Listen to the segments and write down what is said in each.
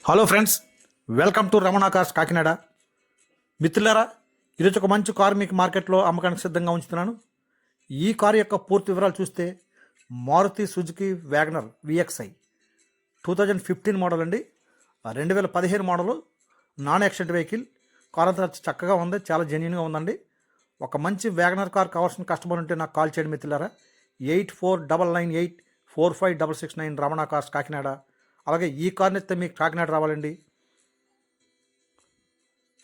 Hello friends, welcome to Ramana cars Kakinada. మిత్రులారా, ఈరోజు ఒక మంచి కారు మీకు మార్కెట్లో అమ్మకానికి సిద్ధంగా ఉంచుతున్నాను. ఈ కారు యొక్క పూర్తి వివరాలు చూస్తే Maruti Suzuki WagonR VXI 2015 model అండి. 2015 model, non accident vehicle. Car అంతా చక్కగా ఉంది, చాలా జెన్యున్గా ఉందండి. ఒక మంచి వ్యాగనర్ కార్ కావాల్సిన కస్టమర్ ఉంటే నాకు కాల్ చేయండి మిత్రులారా. 8499845669 రమణ కార్స్ కాకినాడ. అలాగే ఈ కార్ని అయితే మీకు కాకినాడ రావాలండి.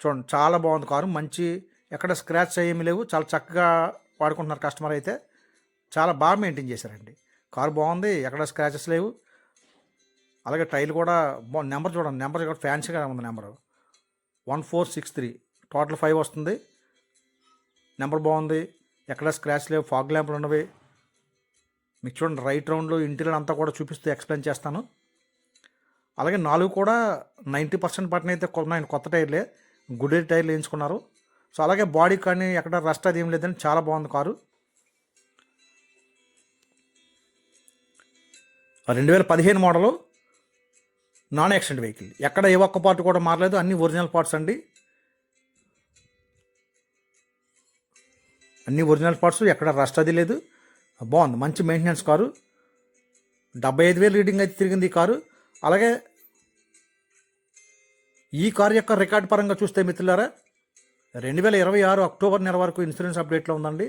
చూడండి, చాలా బాగుంది కారు. మంచి, ఎక్కడ స్క్రాచ్ ఏమీ లేవు. చాలా చక్కగా వాడుకుంటున్నారు కస్టమర్ అయితే. చాలా బాగా మెయింటైన్ చేశారండి. కారు బాగుంది, ఎక్కడ స్క్రాచెస్ లేవు. అలాగే టైర్లు కూడా నెంబర్ చూడండి, నెంబర్ కూడా ఫ్యాన్సీగా ఉంది. నెంబరు 1463, టోటల్ 5 వస్తుంది. నెంబర్ బాగుంది, ఎక్కడ స్క్రాచ్ లేవు. ఫాగ్ ల్యాంపులు ఉన్నవి. మీకు చూడండి, రైట్ రౌండ్లో ఇంటీరియర్ అంతా కూడా చూపిస్తూ ఎక్స్ప్లెయిన్ చేస్తాను. అలాగే 4 కూడా 90% బటన్ అయితే కొన్నాయి, కొత్త టైర్లే, గుడ్ టైర్లు వేయించుకున్నారు. సో అలాగే బాడీ కానీ ఎక్కడ రస్ట్ అది ఏం లేదని చాలా బాగుంది car. 2015 model, non accident vehicle. ఎక్కడ ఏ ఒక్క పార్ట్ కూడా మారలేదు, అన్ని ఒరిజినల్ పార్ట్స్ అండి. అన్ని ఒరిజినల్ పార్ట్స్, ఎక్కడ రస్ట్ అది లేదు. బాగుంది, మంచి మెయింటెనెన్స్ కారు. 75,000 రీడింగ్ అయితే తిరిగింది ఈ కారు. అలాగే ఈ కారు యొక్క రికార్డ్ పరంగా చూస్తే మిత్రులారా, 2026 అక్టోబర్ నెల వరకు ఇన్సూరెన్స్ అప్డేట్లో ఉందండి.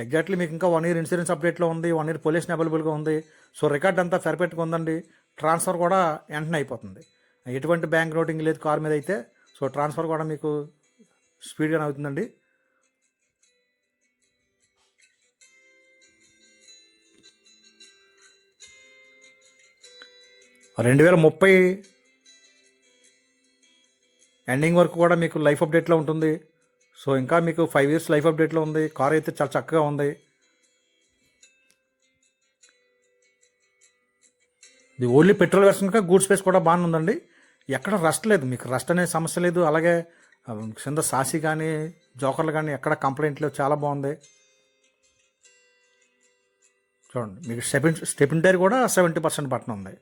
ఎగ్జాక్ట్లీ మీకు ఇంకా 1 ఇయర్ ఇన్సూరెన్స్ అప్డేట్లో ఉంది, 1 ఇయర్ పొల్యూషన్ అవైలబుల్గా ఉంది. సో రికార్డ్ అంతా పెర్ఫెక్ట్గా ఉందండి. ట్రాన్స్ఫర్ కూడా వెంటనే అయిపోతుంది, ఎటువంటి బ్యాంక్ నోటింగ్ లేదు కారు మీద అయితే. సో ట్రాన్స్ఫర్ కూడా మీకు స్పీడ్గానే అవుతుందండి. రెండు 2030 ఎండింగ్ వరకు కూడా మీకు లైఫ్ అప్డేట్లో ఉంటుంది. సో ఇంకా మీకు 5 ఇయర్స్ లైఫ్ అప్డేట్లో ఉంది. కార్ అయితే చాలా చక్కగా ఉంది. ఇది ఓన్లీ పెట్రోల్ వెర్షన్, గూడ్ స్పేస్ కూడా బాగానే ఉందండి. ఎక్కడ రస్ట్ లేదు, మీకు రస్ట్ అనే సమస్య లేదు. అలాగే కింద సాసి కానీ జోకర్లు కానీ ఎక్కడ కంప్లైంట్ లేవు, చాలా బాగుంది. చూడండి, మీకు స్టెపిన్ టైర్ కూడా 70% బటన్ ఉంది.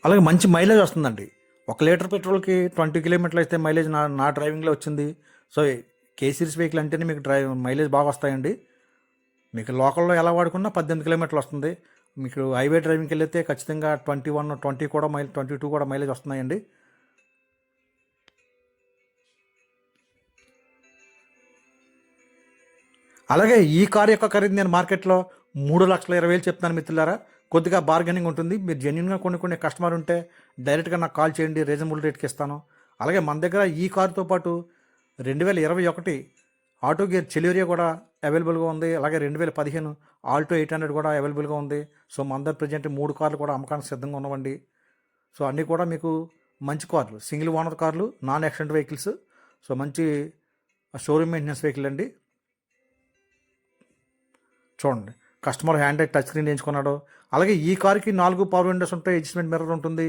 అలాగే మంచి మైలేజ్ వస్తుందండి. 1 లీటర్ పెట్రోల్కి 20 కిలోమీటర్లు అయితే మైలేజ్ నా డ్రైవింగ్లో వచ్చింది. సో కే సిరీస్ వెహికల్ అంటేనే మీకు మైలేజ్ బాగా వస్తాయండి. మీకు లోకల్లో ఎలా వాడుకున్నా 18 కిలోమీటర్లు వస్తుంది. మీకు హైవే డ్రైవింగ్కి వెళ్తే ఖచ్చితంగా 21, 20 కూడా 22 కూడా మైలేజ్ వస్తున్నాయండి. అలాగే ఈ కార్ యొక్క ఖరీదు నేను మార్కెట్లో 3,20,000 చెప్తున్నాను మిత్రులారా. కొద్దిగా బార్గెనింగ్ ఉంటుంది. మీరు జెన్యున్గా కొనుక్కునే కస్టమర్ ఉంటే డైరెక్ట్గా నాకు కాల్ చేయండి, రీజనబుల్ రేట్కి ఇస్తాను. అలాగే మన దగ్గర ఈ కారుతో పాటు 2021 ఆటో గేర్ చెలిరియా కూడా అవైలబుల్గా ఉంది. అలాగే 2015 ఆల్టో 800 కూడా అవైలబుల్గా ఉంది. సో మన దగ్గర ప్రజెంట్ 3 కార్లు కూడా అమ్మకానికి సిద్ధంగా ఉన్నవండి. సో అన్నీ కూడా మీకు మంచి కార్లు, సింగిల్ ఓనర్ కార్లు, నాన్ యాక్సిడెంట్ వెహికల్స్. సో మంచి షోరూమ్ మెయింటెనెన్స్ వెహికల్ అండి. చూడండి, కస్టమర్ హ్యాండ్ టచ్ స్క్రీన్ వేయించుకున్నాడు. అలాగే ఈ కార్కి 4 పవర్ విండోస్ ఉంటాయి, అడ్జస్ట్మెంట్ మిర్రర్ ఉంటుంది.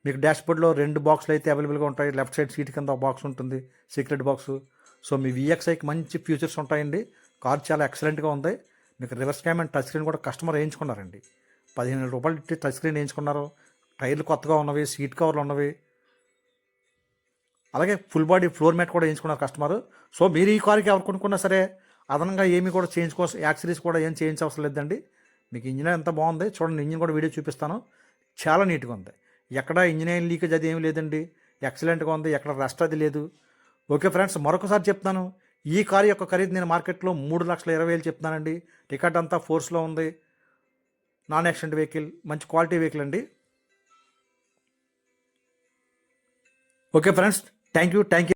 మీకు డాష్బోర్డ్లో 2 బాక్సులు అయితే అవైలబుల్గా ఉంటాయి. లెఫ్ట్ సైడ్ సీట్ కింద ఒక బాక్స్ ఉంటుంది, సీక్రెట్ బాక్స్. సో మీ విఎక్స్ఐకి మంచి ఫ్యూచర్స్ ఉంటాయండి. కార్ చాలా ఎక్సలెంట్గా ఉంది. మీకు reverse cam and touch screen కూడా కస్టమర్ వేయించుకున్నారండి. 15,000 రూపాయలు ఇట్టి టచ్ స్క్రీన్ వేయించుకున్నారు. టైర్లు కొత్తగా ఉన్నవి, సీట్ కవర్లు ఉన్నవి. అలాగే ఫుల్ బాడీ ఫ్లోర్ మ్యాట్ కూడా వేయించుకున్నారు కస్టమర్. సో మీరు ఈ కార్కి ఎవరు కొనుక్కున్నా సరే అదనంగా ఏమీ కూడా చేయించుకోవచ్చు, యాక్సరీస్ కూడా ఏం చేయించవసరం లేదండి. మీకు ఇంజిన్ ఎంత బాగుంది చూడండి, ఇంజిన్ కూడా వీడియో చూపిస్తాను. చాలా నీట్గా ఉంది, ఎక్కడ ఇంజిన్ లీకేజ్ అది ఏమీ లేదండి. ఎక్సలెంట్గా ఉంది, ఎక్కడ రస్ట్ అది లేదు. ఓకే ఫ్రెండ్స్, మరొకసారి చెప్తాను, ఈ కారు యొక్క ఖరీదు నేను మార్కెట్లో 3,20,000 చెప్తున్నానండి. టికెట్ అంతా ఫోర్స్లో ఉంది. నాన్ యాక్సిడెంట్ వెహికల్, మంచి క్వాలిటీ వెహికల్ అండి. Okay friends, thank you.